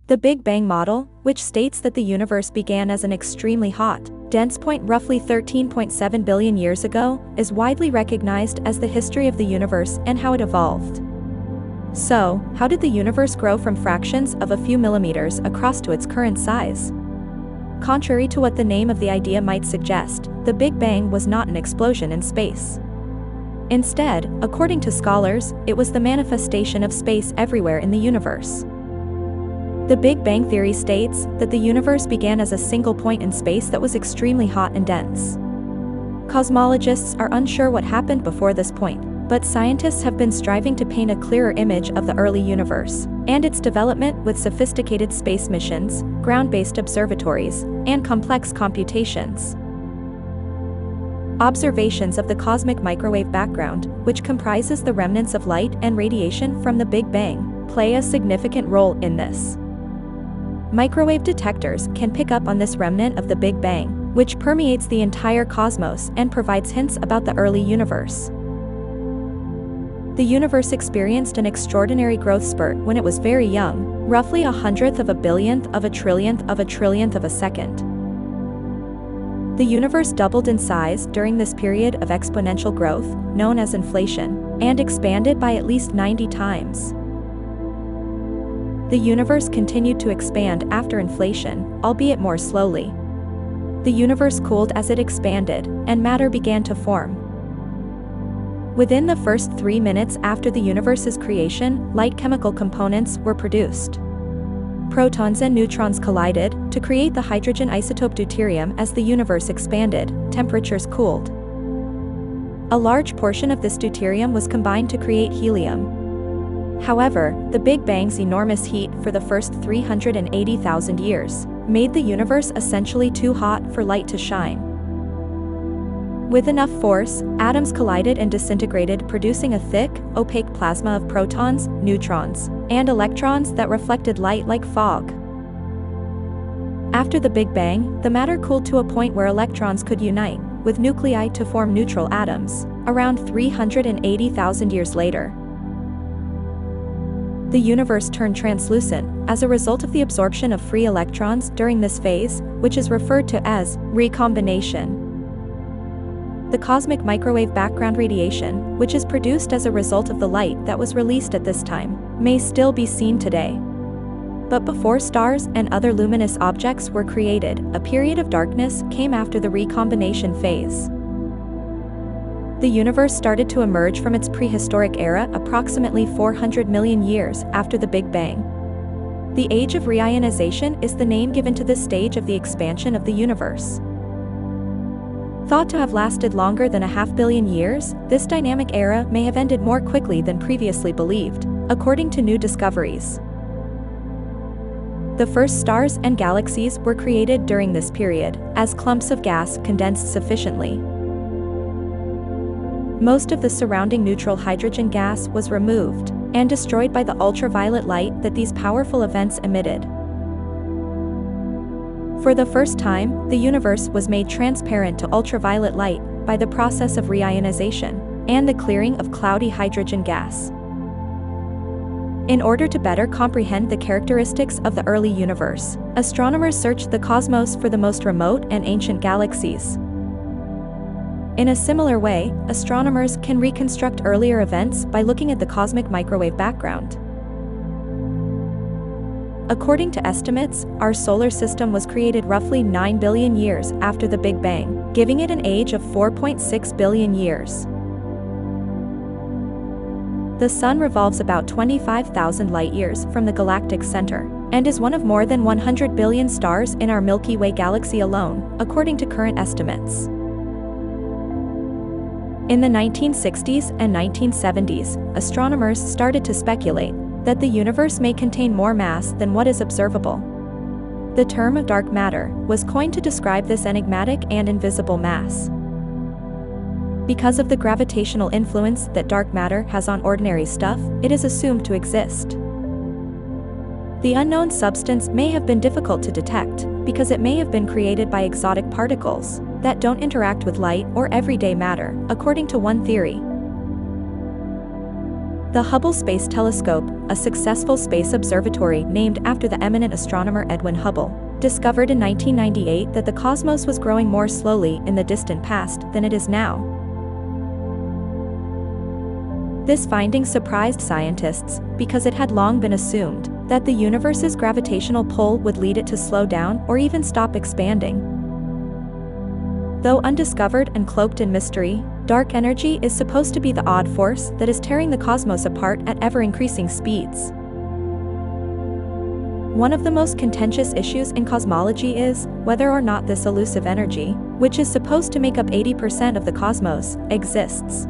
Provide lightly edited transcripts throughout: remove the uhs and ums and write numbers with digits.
The Big Bang model, which states that the universe began as an extremely hot, dense point roughly 13.7 billion years ago, is widely recognized as the history of the universe and how it evolved. So, how did the universe grow from fractions of a few millimeters across to its current size? Contrary to what the name of the idea might suggest, the Big Bang was not an explosion in space. Instead, according to scholars, it was the manifestation of space everywhere in the universe. The Big Bang theory states that the universe began as a single point in space that was extremely hot and dense. Cosmologists are unsure what happened before this point, but scientists have been striving to paint a clearer image of the early universe and its development with sophisticated space missions, ground-based observatories, and complex computations. Observations of the cosmic microwave background, which comprises the remnants of light and radiation from the Big Bang, play a significant role in this. Microwave detectors can pick up on this remnant of the Big Bang, which permeates the entire cosmos and provides hints about the early universe. The universe experienced an extraordinary growth spurt when it was very young, roughly 1/100th of a billionth of a trillionth of a trillionth of a second. The universe doubled in size during this period of exponential growth, known as inflation, and expanded by at least 90 times. The universe continued to expand after inflation, albeit more slowly. The universe cooled as it expanded, and matter began to form. Within the first 3 minutes after the universe's creation, light chemical components were produced. Protons and neutrons collided to create the hydrogen isotope deuterium. As the universe expanded, temperatures cooled. A large portion of this deuterium was combined to create helium. However, the Big Bang's enormous heat for the first 380,000 years made the universe essentially too hot for light to shine. With enough force, atoms collided and disintegrated, producing a thick, opaque plasma of protons, neutrons, and electrons that reflected light like fog. After the Big Bang, the matter cooled to a point where electrons could unite with nuclei to form neutral atoms, around 380,000 years later. The universe turned translucent as a result of the absorption of free electrons during this phase, which is referred to as recombination. The cosmic microwave background radiation, which is produced as a result of the light that was released at this time, may still be seen today. But before stars and other luminous objects were created, a period of darkness came after the recombination phase. The universe started to emerge from its prehistoric era approximately 400 million years after the Big Bang. The age of reionization is the name given to this stage of the expansion of the universe. Thought to have lasted longer than 500 million years, this dynamic era may have ended more quickly than previously believed, according to new discoveries. The first stars and galaxies were created during this period, as clumps of gas condensed sufficiently. Most of the surrounding neutral hydrogen gas was removed and destroyed by the ultraviolet light that these powerful events emitted. For the first time, the universe was made transparent to ultraviolet light by the process of reionization and the clearing of cloudy hydrogen gas. In order to better comprehend the characteristics of the early universe, astronomers searched the cosmos for the most remote and ancient galaxies. In a similar way, astronomers can reconstruct earlier events by looking at the cosmic microwave background. According to estimates, our solar system was created roughly 9 billion years after the Big Bang, giving it an age of 4.6 billion years. The Sun revolves about 25,000 light-years from the galactic center, and is one of more than 100 billion stars in our Milky Way galaxy alone, according to current estimates. In the 1960s and 1970s, astronomers started to speculate that the universe may contain more mass than what is observable. The term of dark matter was coined to describe this enigmatic and invisible mass. Because of the gravitational influence that dark matter has on ordinary stuff, it is assumed to exist. The unknown substance may have been difficult to detect, because it may have been created by exotic particles that don't interact with light or everyday matter, according to one theory. The Hubble Space Telescope, a successful space observatory named after the eminent astronomer Edwin Hubble, discovered in 1998 that the cosmos was growing more slowly in the distant past than it is now. This finding surprised scientists because it had long been assumed that the universe's gravitational pull would lead it to slow down or even stop expanding. Though undiscovered and cloaked in mystery, dark energy is supposed to be the odd force that is tearing the cosmos apart at ever-increasing speeds. One of the most contentious issues in cosmology is whether or not this elusive energy, which is supposed to make up 80% of the cosmos, exists.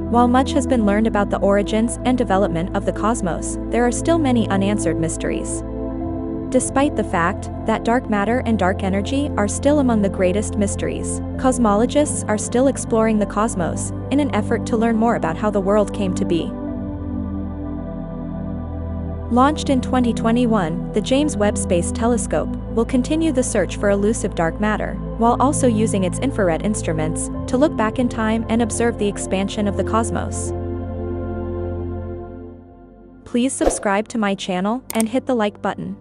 While much has been learned about the origins and development of the cosmos, there are still many unanswered mysteries. Despite the fact that dark matter and dark energy are still among the greatest mysteries, cosmologists are still exploring the cosmos in an effort to learn more about how the world came to be. Launched in 2021, the James Webb Space Telescope will continue the search for elusive dark matter, while also using its infrared instruments to look back in time and observe the expansion of the cosmos. Please subscribe to my channel and hit the like button.